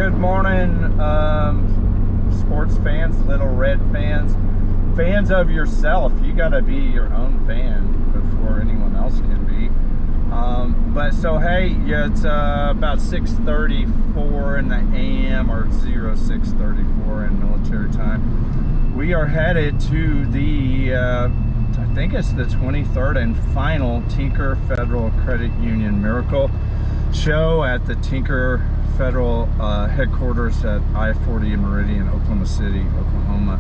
Good morning, sports fans, Little Red fans, fans of yourself. You got to be your own fan before anyone else can be. But so hey, yeah, it's about 6:34 in the AM or 06:34 in military time. We are headed to the I think it's the 23rd and final Tinker Federal Credit Union Miracle Show at the Tinker Federal headquarters at I-40 in Meridian, Oklahoma City, Oklahoma,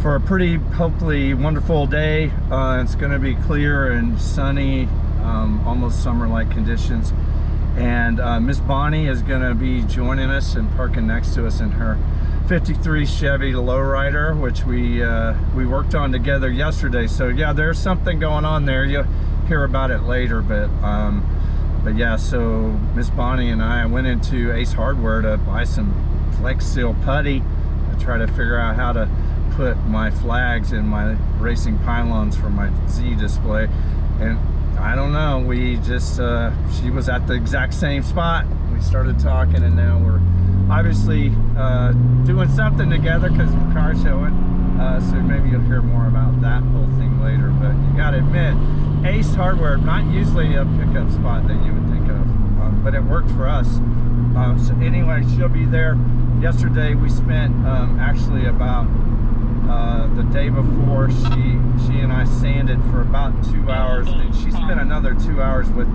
for a pretty, hopefully, wonderful day. It's going to be clear and sunny, almost summer-like conditions. And Miss Bonnie is going to be joining us and parking next to us in her 53 Chevy lowrider, which we worked on together yesterday. So yeah, there's something going on there. You'll hear about it later, but yeah, so Miss Bonnie and I went into Ace Hardware to buy some Flex Seal putty to try to figure out how to put my flags in my racing pylons for my Z display. And I don't know, we just, she was at the exact same spot. We started talking, and now we're obviously doing something together because we're car showing. So maybe you'll hear more about that whole thing later. But you gotta admit, Ace Hardware, not usually a pickup spot that you would think of, but it worked for us. So anyway, she'll be there. Yesterday we spent actually about the day before, she and I sanded for about 2 hours, and she spent another 2 hours with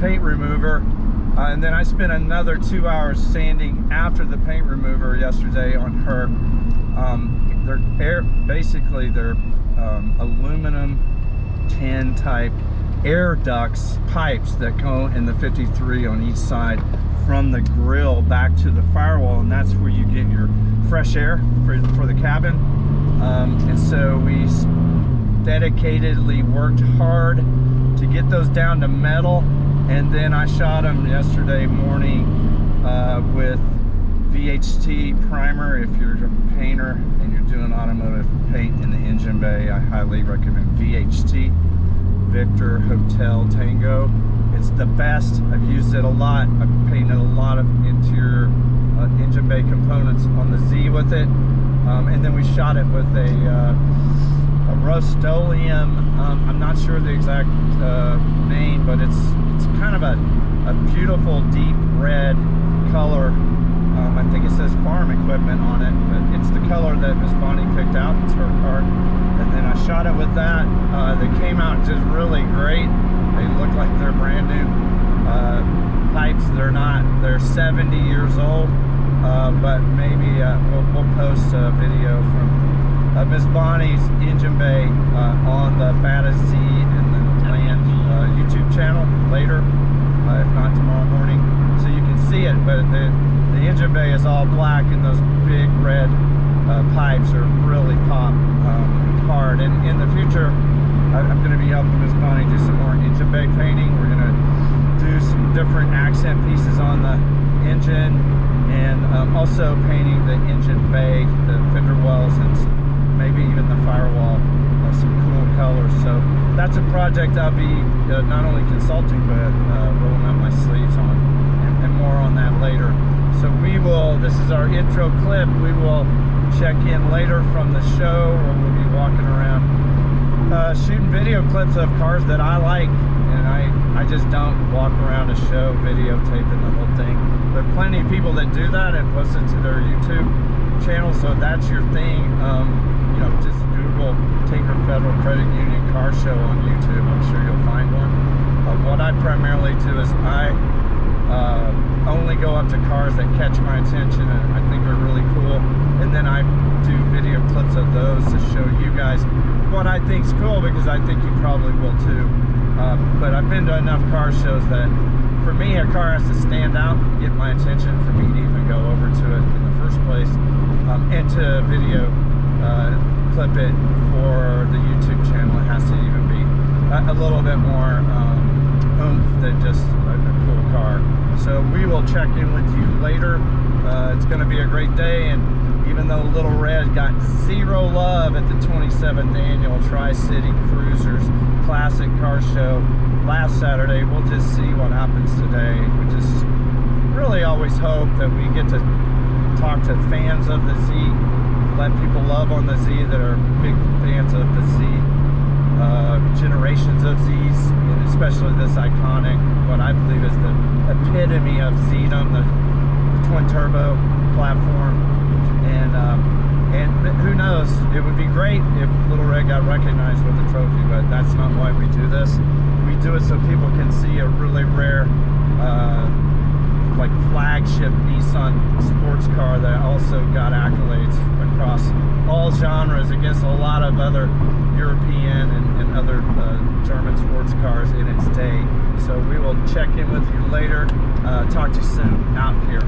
paint remover, and then I spent another 2 hours sanding after the paint remover yesterday on her. They're basically they're aluminum tin type air ducts, pipes that go in the 53 on each side from the grill back to the firewall, and that's where you get your fresh air for the cabin. And so we dedicatedly worked hard to get those down to metal, and then I shot them yesterday morning with VHT primer. If you're a painter and you're doing automotive paint in the engine bay, I highly recommend VHT, Victor Hotel Tango. It's the best. I've used it a lot. I've painted a lot of interior engine bay components on the Z with it. And then we shot it with a Rust-Oleum. I'm not sure the exact name, but it's kind of a beautiful deep red color. I think it says farm equipment on it, but it's the color that Miss Bonnie picked out. It's her car. And then I shot it with that. They came out just really great. They look like they're brand new pipes. They're not. They're 70 years old. But maybe we'll post a video from Miss Bonnie's engine bay on the Bata Z and the Land YouTube channel later, if not tomorrow morning, so you can see it. But the engine bay is all black, and those big red pipes are really pop hard. And in the future, I'm going to be helping Miss Bonnie do some more engine bay painting. We're going to do some different accent pieces on the engine, and also painting the engine bay, the fender wells, and maybe even the firewall, some cool colors. So that's a project I'll be not only consulting, but rolling up my sleeves on, and more on that later. So this is our intro clip. We will check in later from the show, where we'll be walking around shooting video clips of cars that I like. And I just don't walk around a show videotaping the whole thing. There are plenty of people that do that and post it to their YouTube channel, so if that's your thing, you know, just Google Tinker Federal Credit Union Car Show on YouTube. I'm sure you'll find one. What I primarily do is I only go up to cars that catch my attention and I think are really cool, and then I do video clips of those to show you guys what I think's cool, because I think you probably will too. But I've been to enough car shows that for me, a car has to stand out, get my attention for me to even go over to it in the first place, and to video clip it for the YouTube channel. It has to even be a little bit more oomph than just a cool car. So we will check in with you later. It's going to be a great day, and even though Little Red got zero love at the 27th annual Tri-City Cruisers Classic Car Show last Saturday, we'll just see what happens today. We just really always hope that we get to talk to fans of the Z, let people love on the Z that are big fans of the Z, generations of Zs, and especially this iconic, what I believe is the epitome of Zdom, the twin turbo platform. And who knows, it would be great if Little Red got recognized with a trophy, but that's not why we do this. We do it so people can see a really rare like flagship Nissan sports car that also got accolades across all genres against a lot of other European and other German sports cars in its day. So we will check in with you later. Talk to you soon out here.